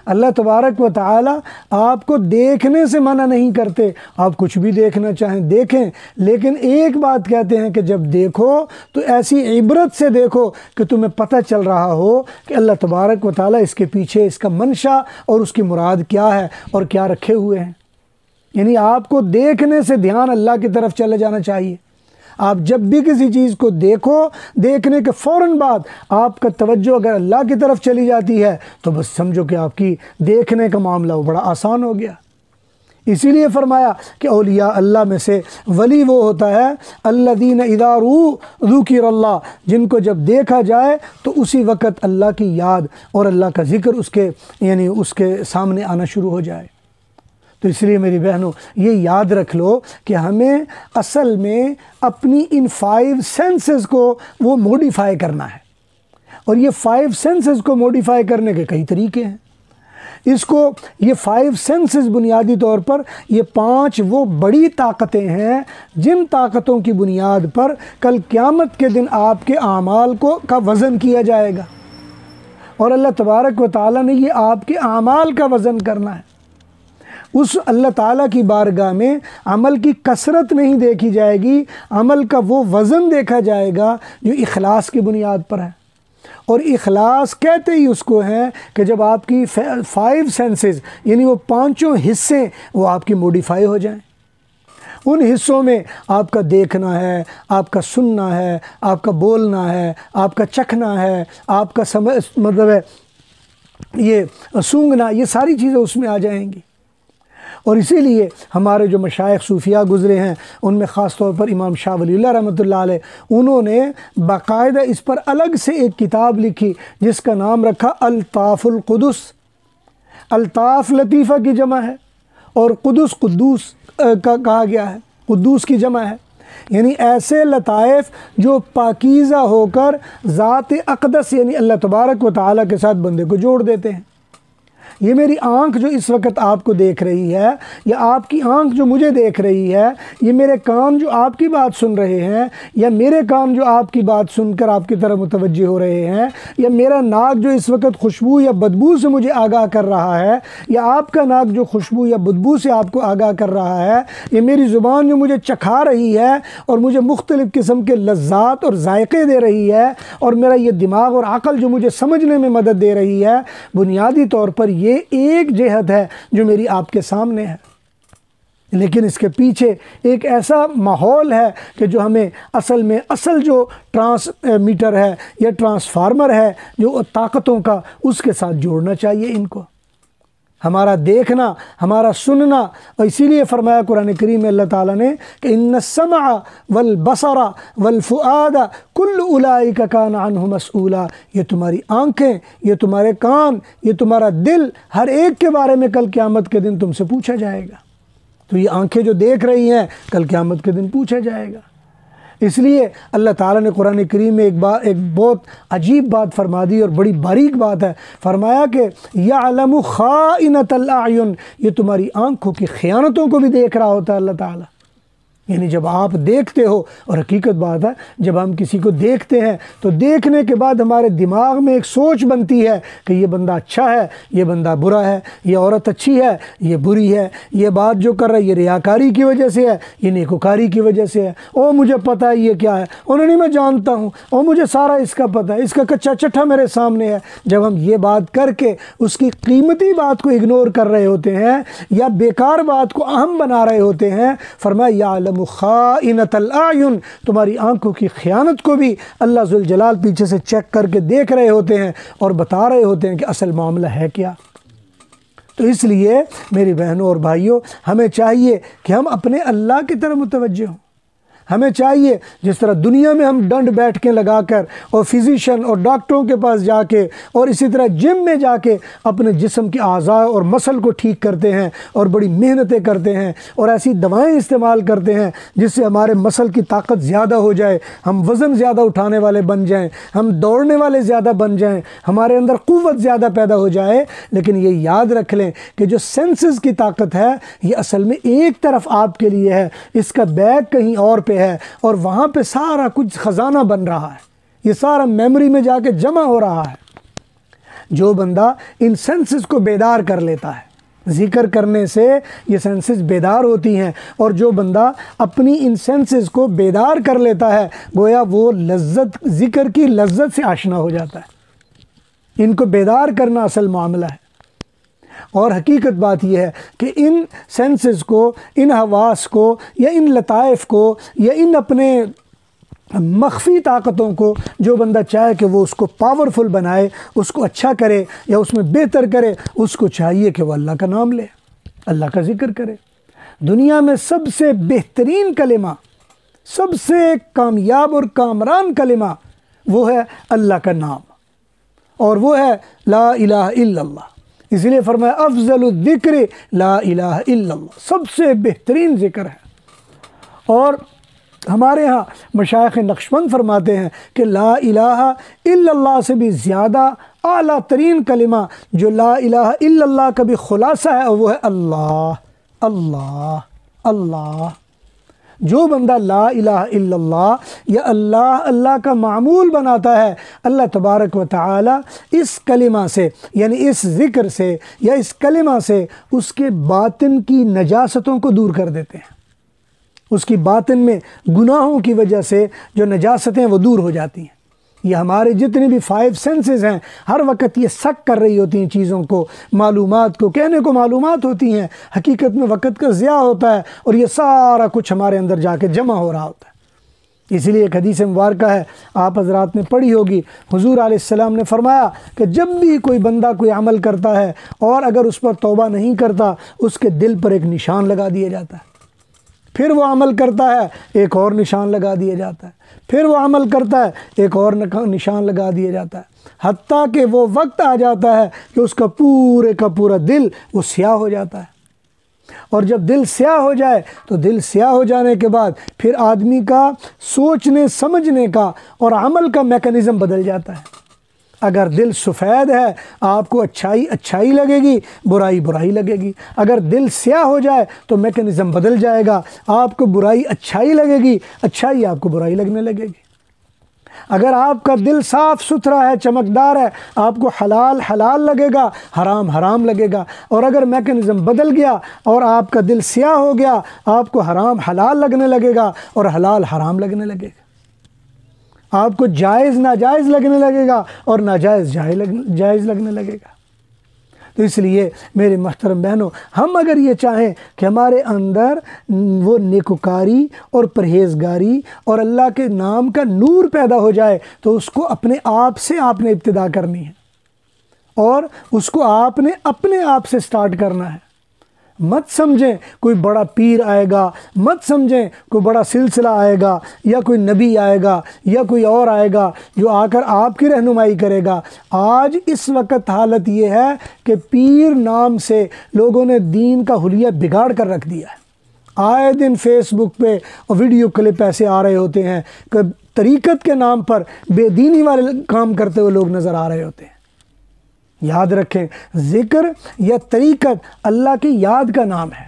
اللہ تبارک و تعالی آپ کو دیکھنے سے منع نہیں کرتے، آپ کچھ بھی دیکھنا چاہیں دیکھیں، لیکن ایک بات کہتے ہیں کہ جب دیکھو تو ایسی عبرت سے دیکھو کہ تمہیں پتہ چل رہا ہو کہ اللہ تبارک و تعالی اس کے پیچھے اس کا منشا اور اس کی مراد کیا ہے اور کیا رکھے ہوئے ہیں۔ یعنی آپ کو دیکھنے سے دھیان اللہ کی طرف چلے جانا چاہیے۔ آپ جب بھی کسی چیز کو دیکھو، دیکھنے کے فوراً بعد آپ کا توجہ اگر اللہ کی طرف چلی جاتی ہے تو بس سمجھو کہ آپ کی دیکھنے کا معاملہ وہ بڑا آسان ہو گیا۔ اسی لیے فرمایا کہ اولیاء اللہ میں سے ولی وہ ہوتا ہے الذین اذا ذکر اللہ، جن کو جب دیکھا جائے تو اسی وقت اللہ کی یاد اور اللہ کا ذکر اس کے سامنے آنا شروع ہو جائے۔ تو اس لیے میری بہنوں یہ یاد رکھ لو کہ ہمیں اصل میں اپنی ان 5 سینسز کو وہ موڈیفائی کرنا ہے، اور یہ 5 سینسز کو موڈیفائی کرنے کے کئی طریقے ہیں۔ یہ 5 سینسز بنیادی طور پر یہ 5 وہ بڑی طاقتیں ہیں جن طاقتوں کی بنیاد پر کل قیامت کے دن آپ کے اعمال کا وزن کیا جائے گا، اور اللہ تبارک و تعالیٰ نے یہ آپ کے اعمال کا وزن کرنا ہے۔ اس اللہ تعالیٰ کی بارگاہ میں عمل کی کثرت نہیں دیکھی جائے گی، عمل کا وہ وزن دیکھا جائے گا جو اخلاص کی بنیاد پر ہے، اور اخلاص کہتے ہی اس کو ہیں کہ جب آپ کی 5 سینسز یعنی وہ 5 حصے وہ آپ کی موڈیفائی ہو جائیں۔ ان حصوں میں آپ کا دیکھنا ہے، آپ کا سننا ہے، آپ کا بولنا ہے، آپ کا چکھنا ہے، آپ کا مطلب ہے یہ سونگھنا، یہ ساری چیزیں اس میں آ جائیں گی۔ اور اسی لیے ہمارے جو مشائخ صوفیاء گزرے ہیں ان میں خاص طور پر امام شاہ ولی اللہ رحمۃ اللہ علیہ، انہوں نے باقاعدہ اس پر الگ سے ایک کتاب لکھی جس کا نام رکھا الطاف القدس۔ الطاف لطیفہ کی جمع ہے اور قدس کا کہا گیا ہے، قدوس کی جمع ہے، یعنی ایسے لطائف جو پاکیزہ ہو کر ذات اقدس یعنی اللہ تبارک و تعالیٰ کے ساتھ بندے کو جوڑ دیتے ہیں۔ یہ میری آنکھ جو اس وقت آپ کو دیکھ رہی ہے، یا آپ کی آنکھ جو مجھے دیکھ رہی ہے، یہ میرے کان جو آپ کی بات سن رہے ہیں، یا میرے کان جو آپ کی بات سن کر آپ کی طرف متوجہ ہو رہے ہیں، یا میرا ناک جو اس وقت خوشبو یا بدبو سے مجھے آگاہ کر رہا ہے، یا آپ کا ناک جو خوشبو یا بدبو سے آپ کو آگاہ کر رہا ہے، یہ میری زبان جو مجھے چکھا رہی ہے اور مجھے مختلف قسم کے لذات اور ذائقے دے رہی ہے، اور میرا یہ دماغ اور عقل جو مجھے سمجھنے میں مدد دے رہی ہے، بنیادی طور پر یہ ایک جہت ہے جو میری آپ کے سامنے ہے، لیکن اس کے پیچھے ایک ایسا ماحول ہے کہ جو ہمیں اصل جو ٹرانسمیٹر ہے یا ٹرانسفارمر ہے جو طاقتوں کا، اس کے ساتھ جوڑنا چاہیے ان کو، ہمارا دیکھنا، ہمارا سننا۔ اور اسی لیے فرمایا قرآن کریم میں اللہ تعالیٰ نے کہ ان السمع والبصر والفؤاد کل اولئک کان عنہ مسئولا، یہ تمہاری آنکھیں، یہ تمہارے کان، یہ تمہارا دل، ہر ایک کے بارے میں کل قیامت کے دن تم سے پوچھا جائے گا۔ تو یہ آنکھیں جو دیکھ رہی ہیں، کل قیامت کے دن پوچھا جائے گا۔ اس لیے اللہ تعالیٰ نے قرآن کریم میں ایک بہت عجیب بات فرما دی، اور بڑی باریک بات ہے۔ فرمایا کہ یعلم خائنۃ الاعین، یہ تمہاری آنکھوں کی خیانتوں کو بھی دیکھ رہا ہوتا ہے اللہ تعالیٰ۔ یعنی جب آپ دیکھتے ہو، اور حقیقت بات ہے جب ہم کسی کو دیکھتے ہیں تو دیکھنے کے بعد ہمارے دماغ میں ایک سوچ بنتی ہے کہ یہ بندہ اچھا ہے، یہ بندہ برا ہے، یہ عورت اچھی ہے، یہ بری ہے، یہ بات جو کر رہا ہے یہ ریاکاری کی وجہ سے ہے، یہ نیکوکاری کی وجہ سے ہے، او مجھے پتہ ہے یہ کیا ہے، انہوں نے میں جانتا ہوں، او مجھے سارا اس کا پتہ ہے، اس کا کچا چٹھا میرے سامنے ہے۔ جب ہم یہ بات کر کے اس کی قیمتی بات کو اگنور کر رہے ہوتے ہیں یا بیکار بات کو اہم بنا رہے ہوتے ہیں، فرمایا یعلم خائنۃ الاعین، تمہاری آنکھوں کی خیانت کو بھی اللہ ذوالجلال پیچھے سے چیک کر کے دیکھ رہے ہوتے ہیں اور بتا رہے ہوتے ہیں کہ اصل معاملہ ہے کیا۔ تو اس لیے میری بہنوں اور بھائیوں، ہمیں چاہیے کہ ہم اپنے اللہ کی طرف متوجہ ہوں۔ ہمیں چاہیے جس طرح دنیا میں ہم ڈنڈ بیٹھ کے لگا کر اور فزیشین اور ڈاکٹروں کے پاس جا کے اور اسی طرح جم میں جا کے اپنے جسم کے اعضاء اور مسل کو ٹھیک کرتے ہیں اور بڑی محنتیں کرتے ہیں اور ایسی دوائیں استعمال کرتے ہیں جس سے ہمارے مسل کی طاقت زیادہ ہو جائے، ہم وزن زیادہ اٹھانے والے بن جائیں، ہم دوڑنے والے زیادہ بن جائیں، ہمارے اندر قوت زیادہ پیدا ہو جائے، لیکن یہ یاد رکھ لیں کہ جو سینسز کی طاقت ہے یہ اصل میں ایک طرف آپ کے لیے ہے، اس کا بیگ کہیں اور پہ ہے، اور وہاں پہ سارا کچھ خزانہ بن رہا ہے، یہ سارا میموری میں جا کے جمع ہو رہا ہے۔ جو بندہ ان سینسز کو بیدار کر لیتا ہے، ذکر کرنے سے یہ سینسز بیدار ہوتی ہیں، اور جو بندہ اپنی ان سینسز کو بیدار کر لیتا ہے گویا وہ ذکر کی لذت سے آشنا ہو جاتا ہے۔ ان کو بیدار کرنا اصل معاملہ ہے، اور حقیقت بات یہ ہے کہ ان سینسز کو، ان حواس کو، یا ان لطائف کو، یا ان اپنے مخفی طاقتوں کو جو بندہ چاہے کہ وہ اس کو پاورفل بنائے، اس کو اچھا کرے یا اس میں بہتر کرے، اس کو چاہیے کہ وہ اللہ کا نام لے، اللہ کا ذکر کرے۔ دنیا میں سب سے بہترین کلمہ، سب سے کامیاب اور کامران کلمہ وہ ہے اللہ کا نام، اور وہ ہے لا الہ الا اللہ۔ اس لیے فرمایا افضل الذکر لا الہ الا اللہ، سب سے بہترین ذکر ہے۔ اور ہمارے ہاں مشائخ نقشبند فرماتے ہیں کہ لا الہ الا اللہ سے بھی زیادہ اعلیٰ ترین کلمہ جو لا الہ الا اللہ کا بھی خلاصہ ہے وہ ہے اللہ اللہ اللہ۔ جو بندہ لا الہ الا اللہ یا اللہ کا معمول بناتا ہے، اللہ تبارک و تعالی اس کلمہ سے، یعنی اس ذکر سے یا اس کلمہ سے اس کے باطن کی نجاستوں کو دور کر دیتے ہیں۔ اس کی باطن میں گناہوں کی وجہ سے جو نجاستیں وہ دور ہو جاتی ہیں۔ یہ ہمارے جتنے بھی 5 سینسز ہیں ہر وقت یہ سک کر رہی ہوتی ہیں چیزوں کو، معلومات کو، کہنے کو معلومات ہوتی ہیں، حقیقت میں وقت کا ضیاع ہوتا ہے، اور یہ سارا کچھ ہمارے اندر جا کے جمع ہو رہا ہوتا ہے۔ اسی لیے ایک حدیث مبارکہ ہے، آپ حضرات نے پڑھی ہوگی، حضور علیہ السلام نے فرمایا کہ جب بھی کوئی بندہ کوئی عمل کرتا ہے اور اگر اس پر توبہ نہیں کرتا، اس کے دل پر ایک نشان لگا دیا جاتا ہے، پھر وہ عمل کرتا ہے ایک اور نشان لگا دیا جاتا ہے، پھر وہ عمل کرتا ہے ایک اور نشان لگا دیا جاتا ہے، حتیٰ کہ وہ وقت آ جاتا ہے کہ اس کا پورے کا پورا دل وہ سیاہ ہو جاتا ہے۔ اور جب دل سیاہ ہو جائے تو دل سیاہ ہو جانے کے بعد پھر آدمی کا سوچنے سمجھنے کا اور عمل کا میکانزم بدل جاتا ہے۔ اگر دل سفید ہے آپ کو اچھائی اچھائی لگے گی، برائی برائی لگے گی۔ اگر دل سیاہ ہو جائے تو میکانزم بدل جائے گا، آپ کو برائی اچھائی لگے گی، اچھائی آپ کو برائی لگنے لگے گی۔ اگر آپ کا دل صاف ستھرا ہے، چمکدار ہے، آپ کو حلال حلال لگے گا، حرام حرام لگے گا۔ اور اگر میکانزم بدل گیا اور آپ کا دل سیاہ ہو گیا، آپ کو حرام حلال لگنے لگے گا اور حلال حرام لگنے لگے گا۔ آپ کو جائز ناجائز لگنے لگے گا اور ناجائز جائز لگنے لگے گا۔ تو اس لیے میرے محترم بہنوں، ہم اگر یہ چاہیں کہ ہمارے اندر وہ نیکوکاری اور پرہیزگاری اور اللہ کے نام کا نور پیدا ہو جائے تو اس کو اپنے آپ سے آپ نے ابتدا کرنی ہے اور اس کو آپ نے اپنے آپ سے سٹارٹ کرنا ہے۔ مت سمجھیں کوئی بڑا پیر آئے گا، مت سمجھیں کوئی بڑا سلسلہ آئے گا یا کوئی نبی آئے گا یا کوئی اور آئے گا جو آ کر آپ کی رہنمائی کرے گا۔ آج اس وقت حالت یہ ہے کہ پیر نام سے لوگوں نے دین کا حلیہ بگاڑ کر رکھ دیا ہے۔ آئے دن فیس بک پہ ویڈیو کلپ ایسے آ رہے ہوتے ہیں کہ طریقت کے نام پر بے دینی والے کام کرتے ہوئے لوگ نظر آ رہے ہوتے ہیں۔ یاد رکھیں، ذکر یا طریقت اللہ کی یاد کا نام ہے،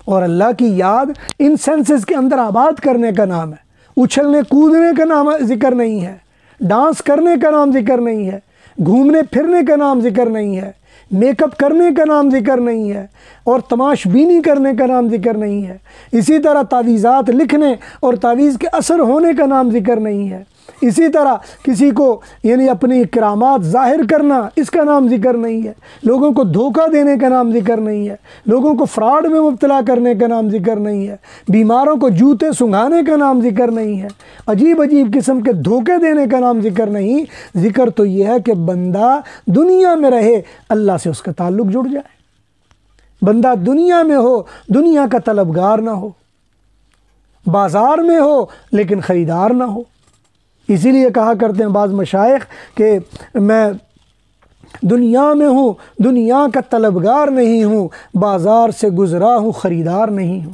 اور اللہ کی یاد ان سینسز کے اندر آباد کرنے کا نام ہے۔ اچھلنے کودنے کا نام ذکر نہیں ہے، ڈانس کرنے کا نام ذکر نہیں ہے، گھومنے پھرنے کا نام ذکر نہیں ہے، میک اپ کرنے کا نام ذکر نہیں ہے، اور تماش بینی کرنے کا نام ذکر نہیں ہے۔ اسی طرح تعویذات لکھنے اور تعویذ کے اثر ہونے کا نام ذکر نہیں ہے۔ اسی طرح کسی کو یعنی اپنی کرامات ظاہر کرنا، اس کا نام ذکر نہیں ہے۔ لوگوں کو دھوکہ دینے کا نام ذکر نہیں ہے، لوگوں کو فراڈ میں مبتلا کرنے کا نام ذکر نہیں ہے، بیماروں کو جوتے سنگھانے کا نام ذکر نہیں ہے، عجیب عجیب قسم کے دھوکے دینے کا نام ذکر نہیں۔ ذکر تو یہ ہے کہ بندہ دنیا میں رہے، اللہ سے اس کا تعلق جڑ جائے۔ بندہ دنیا میں ہو، دنیا کا طلبگار نہ ہو، بازار میں ہو لیکن خریدار نہ ہو۔ اسی لیے کہا کرتے ہیں بعض مشائخ کہ میں دنیا میں ہوں، دنیا کا طلبگار نہیں ہوں، بازار سے گزرا ہوں، خریدار نہیں ہوں۔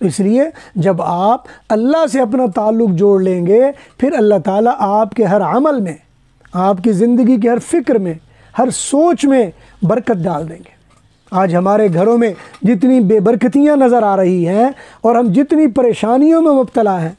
اس لیے جب آپ اللہ سے اپنا تعلق جوڑ لیں گے، پھر اللہ تعالیٰ آپ کے ہر عمل میں، آپ کی زندگی کے ہر فکر میں، ہر سوچ میں برکت ڈال دیں گے۔ آج ہمارے گھروں میں جتنی بے برکتیاں نظر آ رہی ہیں اور ہم جتنی پریشانیوں میں مبتلا ہیں،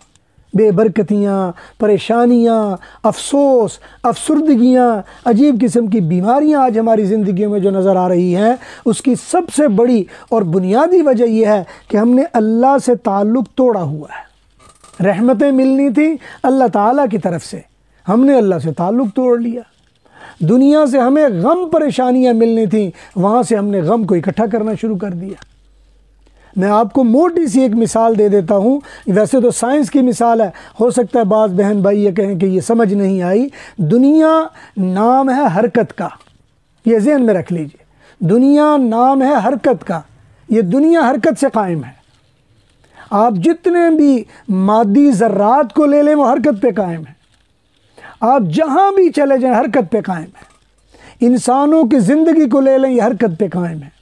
بے برکتیاں، پریشانیاں، افسوس، افسردگیاں، عجیب قسم کی بیماریاں آج ہماری زندگیوں میں جو نظر آ رہی ہیں، اس کی سب سے بڑی اور بنیادی وجہ یہ ہے کہ ہم نے اللہ سے تعلق توڑا ہوا ہے۔ رحمتیں ملنی تھیں اللہ تعالیٰ کی طرف سے، ہم نے اللہ سے تعلق توڑ لیا۔ دنیا سے ہمیں غم پریشانیاں ملنی تھیں، وہاں سے ہم نے غم کو اکٹھا کرنا شروع کر دیا۔ میں آپ کو موٹی سی ایک مثال دے دیتا ہوں، ویسے تو سائنس کی مثال ہے، ہو سکتا ہے بعض بہن بھائی یہ کہیں کہ یہ سمجھ نہیں آئی۔ دنیا نام ہے حرکت کا، یہ ذہن میں رکھ لیجئے۔ دنیا نام ہے حرکت کا، یہ دنیا حرکت سے قائم ہے۔ آپ جتنے بھی مادی ذرات کو لے لیں وہ حرکت پہ قائم ہے، آپ جہاں بھی چلے جائیں حرکت پہ قائم ہے۔ انسانوں کی زندگی کو لے لیں، یہ حرکت پہ قائم ہے۔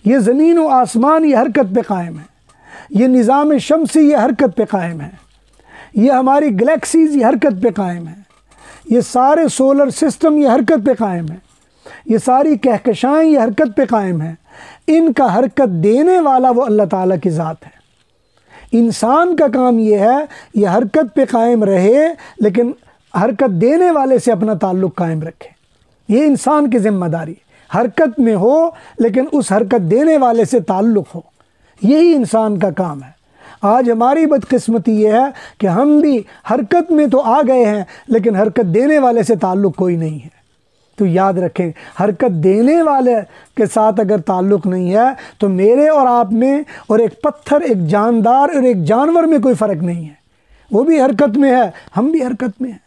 یہ زمین و آسمان یہ حرکت پہ قائم ہے۔ یہ نظام شمسی یہ حرکت پہ قائم ہے۔ یہ ہماری گلیکسیز یہ حرکت پہ قائم ہے۔ یہ سارے سولر سسٹم یہ حرکت پہ قائم ہے۔ یہ ساری کہکشائیں یہ حرکت پہ قائم ہیں۔ ان کا حرکت دینے والا وہ اللہ تعالیٰ کی ذات ہے۔ انسان کا کام یہ ہے یہ حرکت پہ قائم رہے لیکن حرکت دینے والے سے اپنا تعلق قائم رکھے۔ یہ انسان کی ذمہ داری ہے، حرکت میں ہو لیکن اس حرکت دینے والے سے تعلق ہو، یہی انسان کا کام ہے۔ آج ہماری بدقسمتی یہ ہے کہ ہم بھی حرکت میں تو آ گئے ہیں لیکن حرکت دینے والے سے تعلق کوئی نہیں ہے۔ تو یاد رکھیں، حرکت دینے والے کے ساتھ اگر تعلق نہیں ہے تو میرے اور آپ میں اور ایک پتھر، ایک جاندار اور ایک جانور میں کوئی فرق نہیں ہے۔ وہ بھی حرکت میں ہے، ہم بھی حرکت میں ہیں۔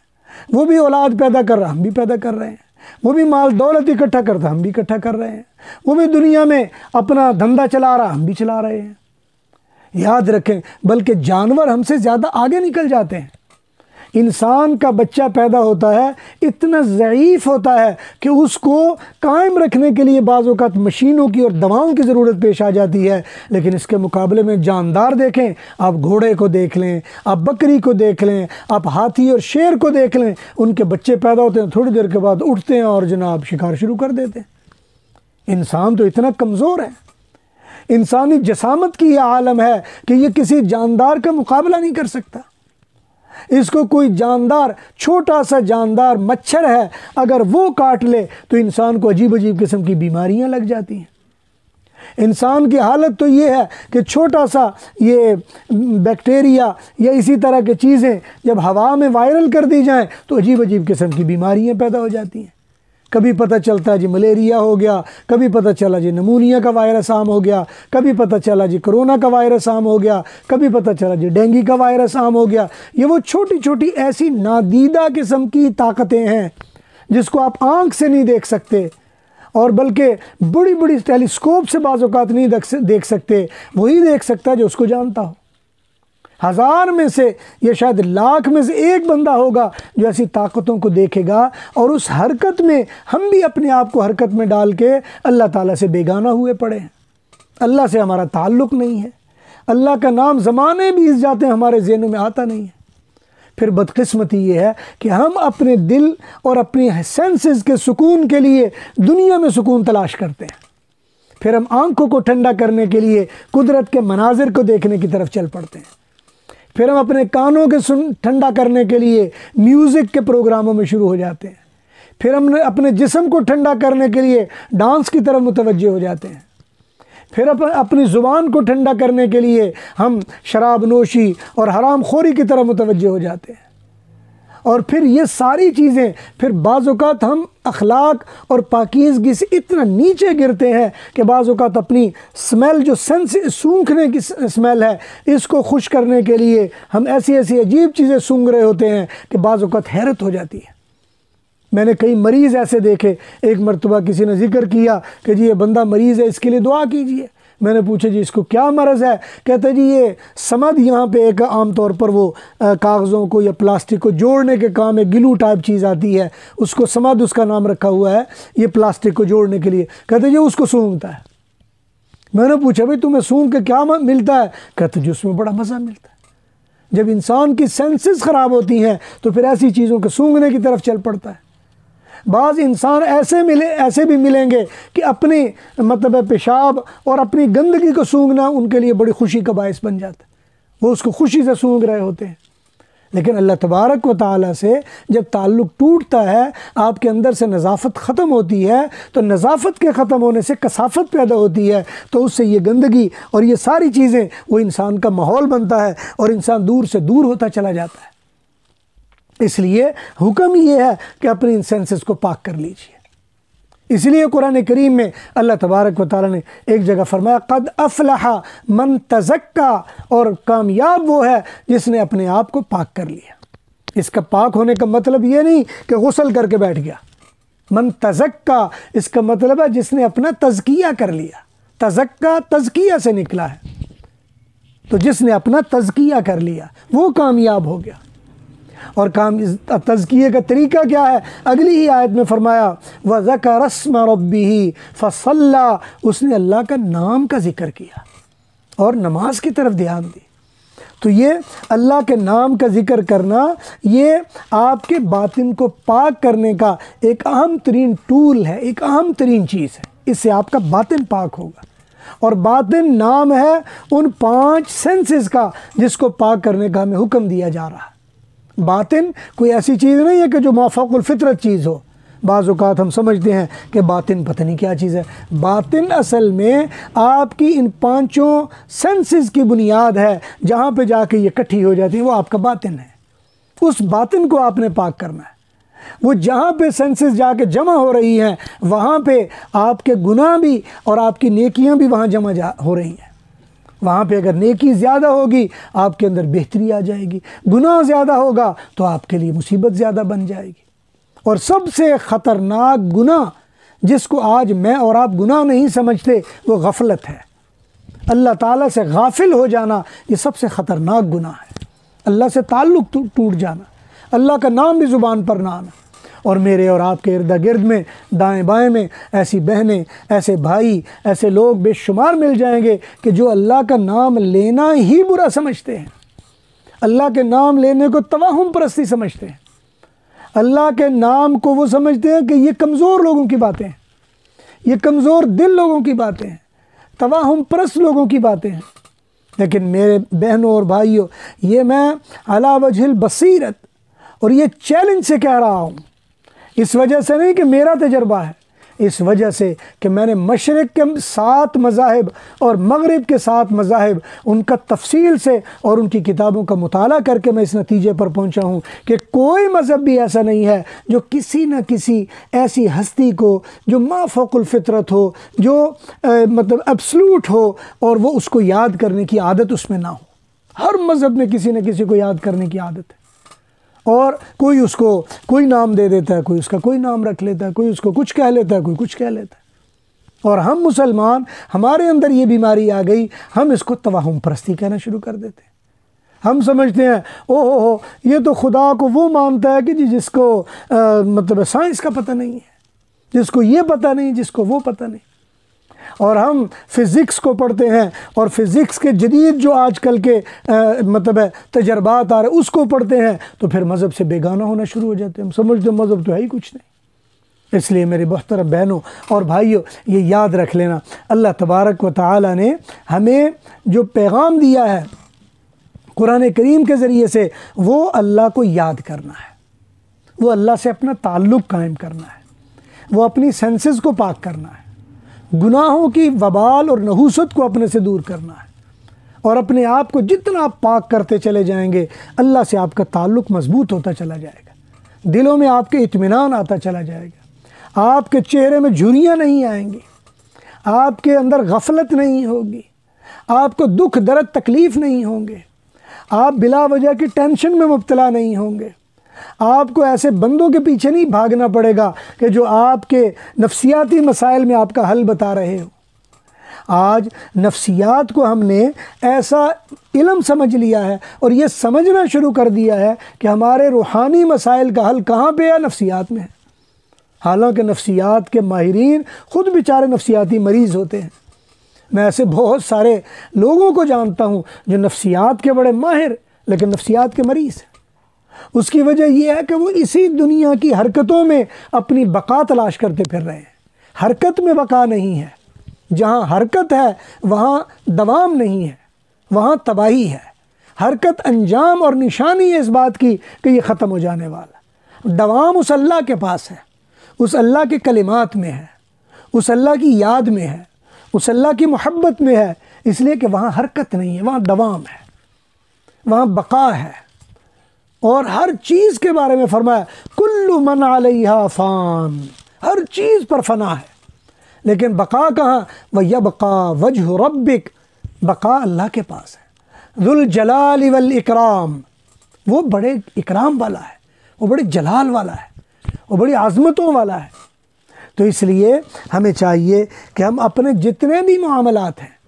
وہ بھی اولاد پیدا کر رہا، ہم بھی پیدا کر رہے ہیں۔ وہ بھی مال دولت اکٹھا کرتا، ہم بھی اکٹھا کر رہے ہیں۔ وہ بھی دنیا میں اپنا دھندا چلا رہا، ہم بھی چلا رہے ہیں۔ یاد رکھیں، بلکہ جانور ہم سے زیادہ آگے نکل جاتے ہیں، انسان کا بچہ پیدا ہوتا ہے اتنا ضعیف ہوتا ہے کہ اس کو قائم رکھنے کے لیے بعض اوقات مشینوں کی اور دواؤں کی ضرورت پیش آ جاتی ہے، لیکن اس کے مقابلے میں جاندار دیکھیں، آپ گھوڑے کو دیکھ لیں، آپ بکری کو دیکھ لیں، آپ ہاتھی اور شیر کو دیکھ لیں، ان کے بچے پیدا ہوتے ہیں تھوڑی دیر کے بعد اٹھتے ہیں اور جناب شکار شروع کر دیتے ہیں۔ انسان تو اتنا کمزور ہے، انسانی جسامت کی یہ عالم ہے کہ یہ کسی جاندار کا مقابلہ نہیں کر سکتا۔ اس کو کوئی جاندار، چھوٹا سا جاندار مچھر ہے، اگر وہ کاٹ لے تو انسان کو عجیب عجیب قسم کی بیماریاں لگ جاتی ہیں۔ انسان کی حالت تو یہ ہے کہ چھوٹا سا یہ بیکٹیریا یا اسی طرح کی چیزیں جب ہوا میں وائرل کر دی جائیں تو عجیب عجیب قسم کی بیماریاں پیدا ہو جاتی ہیں۔ کبھی پتہ چلتا ہے جی ملیریا ہو گیا، کبھی پتہ چلا جی نمونیا کا وائرس عام ہو گیا، کبھی پتہ چلا جی کرونا کا وائرس عام ہو گیا، کبھی پتہ چلا جی ڈینگی کا وائرس عام ہو گیا۔ یہ وہ چھوٹی چھوٹی ایسی نادیدہ قسم کی طاقتیں ہیں جس کو آپ آنکھ سے نہیں دیکھ سکتے، اور بلکہ بڑی بڑی ٹیلیسکوپ سے بعض اوقات نہیں دیکھ سکتے، وہی دیکھ سکتا ہے جو اس کو جانتا ہو۔ 1000 میں سے یا شاید 1,00,000 میں سے ایک بندہ ہوگا جو ایسی طاقتوں کو دیکھے گا، اور اس حرکت میں ہم بھی اپنے آپ کو حرکت میں ڈال کے اللہ تعالیٰ سے بیگانہ ہوئے پڑے ہیں۔ اللہ سے ہمارا تعلق نہیں ہے، اللہ کا نام زمانے بیت جاتے ہیں ہمارے ذہنوں میں آتا نہیں ہے۔ پھر بدقسمتی یہ ہے کہ ہم اپنے دل اور اپنی سینسز کے سکون کے لیے دنیا میں سکون تلاش کرتے ہیں، پھر ہم آنکھوں کو ٹھنڈا کرنے کے لیے قدرت کے مناظر کو دیکھنے کی طرف چل پڑتے ہیں، پھر ہم اپنے کانوں کے ٹھنڈا کرنے کے لیے میوزک کے پروگراموں میں شروع ہو جاتے ہیں، پھر ہم اپنے جسم کو ٹھنڈا کرنے کے لیے ڈانس کی طرف متوجہ ہو جاتے ہیں، پھر اپنی زبان کو ٹھنڈا کرنے کے لیے ہم شراب نوشی اور حرام خوری کی طرف متوجہ ہو جاتے ہیں، اور پھر یہ ساری چیزیں پھر بعض اوقات ہم اخلاق اور پاکیزگی سے اتنا نیچے گرتے ہیں کہ بعض اوقات اپنی سمیل جو سونکھنے کی سمیل ہے اس کو خوش کرنے کے لیے ہم ایسی ایسی عجیب چیزیں سونگ رہے ہوتے ہیں کہ بعض اوقات حیرت ہو جاتی ہے۔ میں نے کئی مریض ایسے دیکھے، ایک مرتبہ کسی نے ذکر کیا کہ جی یہ بندہ مریض ہے، اس کے لیے دعا کیجئے۔ میں نے پوچھا جی اس کو کیا مرض ہے؟ کہتا جی یہ سمد، یہاں پہ ایک عام طور پر وہ کاغذوں کو یا پلاسٹک کو جوڑنے کے کام میں گلو ٹائپ چیز آتی ہے، اس کو سمد اس کا نام رکھا ہوا ہے، یہ پلاسٹک کو جوڑنے کے لیے۔ کہتے جی اس کو سونگتا ہے۔ میں نے پوچھا بھائی تمہیں سونگ کے کیا ملتا ہے؟ کہتے جی اس میں بڑا مزہ ملتا ہے۔ جب انسان کی سینسز خراب ہوتی ہیں تو پھر ایسی چیزوں کے سونگنے کی طرف چل پڑتا ہے۔ بعض انسان ایسے بھی ملیں گے کہ اپنی پیشاب اور اپنی گندگی کو سونگنا ان کے لیے بڑی خوشی کا باعث بن جاتا ہے، وہ اس کو خوشی سے سونگ رہے ہوتے ہیں۔ لیکن اللہ تبارک و تعالیٰ سے جب تعلق ٹوٹتا ہے، آپ کے اندر سے نظافت ختم ہوتی ہے، تو نظافت کے ختم ہونے سے کثافت پیدا ہوتی ہے، تو اس سے یہ گندگی اور یہ ساری چیزیں وہ انسان کا ماحول بنتا ہے اور انسان دور سے دور ہوتا چلا جاتا ہے۔ اس لیے حکم یہ ہے کہ اپنی ان سینسز کو پاک کر لیجئے۔ اس لیے قرآن کریم میں اللہ تبارک و تعالیٰ نے ایک جگہ فرمایا قد افلح من تزکا، اور کامیاب وہ ہے جس نے اپنے آپ کو پاک کر لیا۔ اس کا پاک ہونے کا مطلب یہ نہیں کہ غسل کر کے بیٹھ گیا۔ من تزکا اس کا مطلب ہے جس نے اپنا تزکیہ کر لیا۔ تزکا تزکیہ سے نکلا ہے، تو جس نے اپنا تزکیہ کر لیا وہ کامیاب ہو گیا۔ اور تزکیے کا طریقہ کیا ہے؟ اگلی ہی آیت میں فرمایا وَذَكَرَ اسْمَ رَبِّهِ فَصَلَّى، اس نے اللہ کا نام کا ذکر کیا اور نماز کی طرف دھیان دی۔ تو یہ اللہ کے نام کا ذکر کرنا یہ آپ کے باطن کو پاک کرنے کا ایک اہم ترین ٹول ہے، ایک اہم ترین چیز ہے۔ اس سے آپ کا باطن پاک ہوگا، اور باطن نام ہے ان 5 سینسز کا جس کو پاک کرنے کا ہمیں حکم دیا جا رہا ہے۔ باطن کوئی ایسی چیز نہیں ہے کہ جو موافق الفطرت چیز ہو۔ بعض اوقات ہم سمجھتے ہیں کہ باطن پتہ نہیں کیا چیز ہے۔ باطن اصل میں آپ کی ان 5 سینسز کی بنیاد ہے، جہاں پہ جا کے یہ اکٹھی ہو جاتی ہے، وہ آپ کا باطن ہے۔ اس باطن کو آپ نے پاک کرنا ہے۔ وہ جہاں پہ سینسز جا کے جمع ہو رہی ہیں، وہاں پہ آپ کے گناہ بھی اور آپ کی نیکیاں بھی وہاں جمع ہو رہی ہیں۔ وہاں پہ اگر نیکی زیادہ ہوگی آپ کے اندر بہتری آ جائے گی، گناہ زیادہ ہوگا تو آپ کے لیے مصیبت زیادہ بن جائے گی۔ اور سب سے خطرناک گناہ جس کو آج میں اور آپ گناہ نہیں سمجھتے وہ غفلت ہے۔ اللہ تعالیٰ سے غافل ہو جانا یہ سب سے خطرناک گناہ ہے۔ اللہ سے تعلق ٹوٹ جانا، اللہ کا نام بھی زبان پر نہ آنا، اور میرے اور آپ کے ارد گرد میں دائیں بائیں میں ایسی بہنیں، ایسے بھائی، ایسے لوگ بے شمار مل جائیں گے کہ جو اللہ کا نام لینا ہی برا سمجھتے ہیں، اللہ کے نام لینے کو توہم پرستی سمجھتے ہیں، اللہ کے نام کو وہ سمجھتے ہیں کہ یہ کمزور لوگوں کی باتیں ہیں، یہ کمزور دل لوگوں کی باتیں ہیں، توہم پرست لوگوں کی باتیں ہیں۔ لیکن میرے بہنوں اور بھائیوں، یہ میں علی وجہ البصیرت اور یہ چیلنج سے کہہ رہا ہوں، اس وجہ سے نہیں کہ میرا تجربہ ہے، اس وجہ سے کہ میں نے مشرق کے 7 مذاہب اور مغرب کے 7 مذاہب ان کا تفصیل سے اور ان کی کتابوں کا مطالعہ کر کے میں اس نتیجے پر پہنچا ہوں کہ کوئی مذہب بھی ایسا نہیں ہے جو کسی نہ کسی ایسی ہستی کو جو ما فوق الفطرت ہو، جو مطلب ایبسلوٹ ہو، اور وہ اس کو یاد کرنے کی عادت اس میں نہ ہو۔ ہر مذہب میں کسی نہ کسی کو یاد کرنے کی عادت ہے، اور کوئی اس کو کوئی نام دے دیتا ہے، کوئی اس کا کوئی نام رکھ لیتا ہے، کوئی اس کو کچھ کہہ لیتا ہے، کوئی کچھ کہہ لیتا ہے۔ اور ہم مسلمان، ہمارے اندر یہ بیماری آ گئی، ہم اس کو توہم پرستی کہنا شروع کر دیتے ہیں۔ ہم سمجھتے ہیں او یہ تو خدا کو وہ مانتا ہے کہ جس کو مطلب سائنس کا پتہ نہیں ہے، جس کو یہ پتہ نہیں، جس کو وہ پتہ نہیں۔ اور ہم فزکس کو پڑھتے ہیں، اور فزکس کے جدید جو آج کل کے مطلب تجربات آ رہے اس کو پڑھتے ہیں، تو پھر مذہب سے بیگانہ ہونا شروع ہو جاتے ہیں۔ ہم سمجھتے ہیں مذہب تو ہے ہی کچھ نہیں۔ اس لیے میرے محترم بہنوں اور بھائیوں، یہ یاد رکھ لینا، اللہ تبارک و تعالی نے ہمیں جو پیغام دیا ہے قرآن کریم کے ذریعے سے، وہ اللہ کو یاد کرنا ہے، وہ اللہ سے اپنا تعلق قائم کرنا ہے، وہ اپنی سینسز کو پاک کرنا ہے، گناہوں کی وبال اور نحوست کو اپنے سے دور کرنا ہے، اور اپنے آپ کو جتنا آپ پاک کرتے چلے جائیں گے، اللہ سے آپ کا تعلق مضبوط ہوتا چلا جائے گا، دلوں میں آپ کے اطمینان آتا چلا جائے گا، آپ کے چہرے میں جھریاں نہیں آئیں گی، آپ کے اندر غفلت نہیں ہوگی، آپ کو دکھ درد تکلیف نہیں ہوں گے، آپ بلا وجہ کی ٹینشن میں مبتلا نہیں ہوں گے، آپ کو ایسے بندوں کے پیچھے نہیں بھاگنا پڑے گا کہ جو آپ کے نفسیاتی مسائل میں آپ کا حل بتا رہے ہو۔ آج نفسیات کو ہم نے ایسا علم سمجھ لیا ہے اور یہ سمجھنا شروع کر دیا ہے کہ ہمارے روحانی مسائل کا حل کہاں پہ ہے؟ نفسیات میں ہے۔ حالانکہ نفسیات کے ماہرین خود بیچارے نفسیاتی مریض ہوتے ہیں۔ میں ایسے بہت سارے لوگوں کو جانتا ہوں جو نفسیات کے بڑے ماہر لیکن نفسیات کے مریض ہیں۔ اس کی وجہ یہ ہے کہ وہ اسی دنیا کی حرکتوں میں اپنی بقا تلاش کرتے پھر رہے ہیں۔ حرکت میں بقا نہیں ہے، جہاں حرکت ہے وہاں دوام نہیں ہے، وہاں تباہی ہے۔ حرکت انجام اور نشانی ہے اس بات کی کہ یہ ختم ہو جانے والا۔ دوام اس اللہ کے پاس ہے، اس اللہ کے کلمات میں ہے، اس اللہ کی یاد میں ہے، اس اللہ کی محبت میں ہے، اس لیے کہ وہاں حرکت نہیں ہے، وہاں دوام ہے، وہاں بقا ہے۔ اور ہر چیز کے بارے میں فرمایا کل من علیہا فان، ہر چیز پر فنا ہے، لیکن بقا کہاں؟ وَيَبْقَى وَجْهُ رَبِّكَ، بقا اللہ کے پاس ہے۔ ذُو الجلال والاکرام، وہ بڑے اکرام والا ہے، وہ بڑے جلال والا ہے، وہ بڑی عظمتوں والا ہے۔ تو اس لیے ہمیں چاہیے کہ ہم اپنے جتنے بھی معاملات ہیں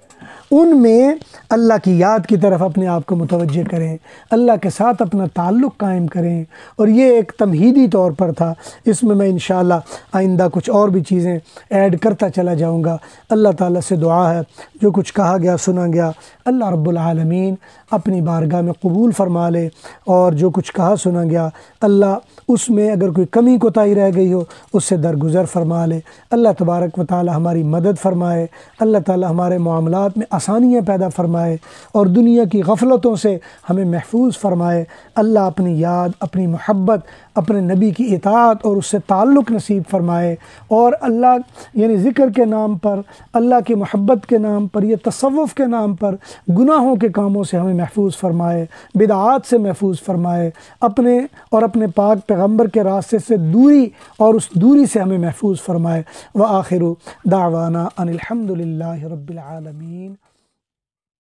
ان میں اللہ کی یاد کی طرف اپنے آپ کو متوجہ کریں، اللہ کے ساتھ اپنا تعلق قائم کریں۔ اور یہ ایک تمہیدی طور پر تھا، اس میں میں انشاءاللہ آئندہ کچھ اور بھی چیزیں ایڈ کرتا چلا جاؤں گا۔ اللہ تعالیٰ سے دعا ہے جو کچھ کہا گیا سنا گیا اللہ رب العالمین اپنی بارگاہ میں قبول فرما لے، اور جو کچھ کہا سنا گیا اللہ اس میں اگر کوئی کمی کوتاہی رہ گئی ہو اس سے درگزر فرما لے۔ اللہ تبارک و تعالی ہماری مدد فرمائے، اللہ تعالی ہمارے معاملات میں آسانیاں پیدا فرمائے اور دنیا کی غفلتوں سے ہمیں محفوظ فرمائے۔ اللہ اپنی یاد، اپنی محبت، اپنے نبی کی اطاعت اور اس سے تعلق نصیب فرمائے، اور اللہ یعنی ذکر کے نام پر، اللہ کی محبت کے نام پر، یہ تصوف کے نام پر گناہوں کے کاموں سے ہمیں محفوظ فرمائے، بدعات سے محفوظ فرمائے، اپنے اور اپنے پاک پیغمبر کے راستے سے دوری اور اس دوری سے ہمیں محفوظ فرمائے۔ وآخر دعوانا ان الحمد للہ رب العالمین۔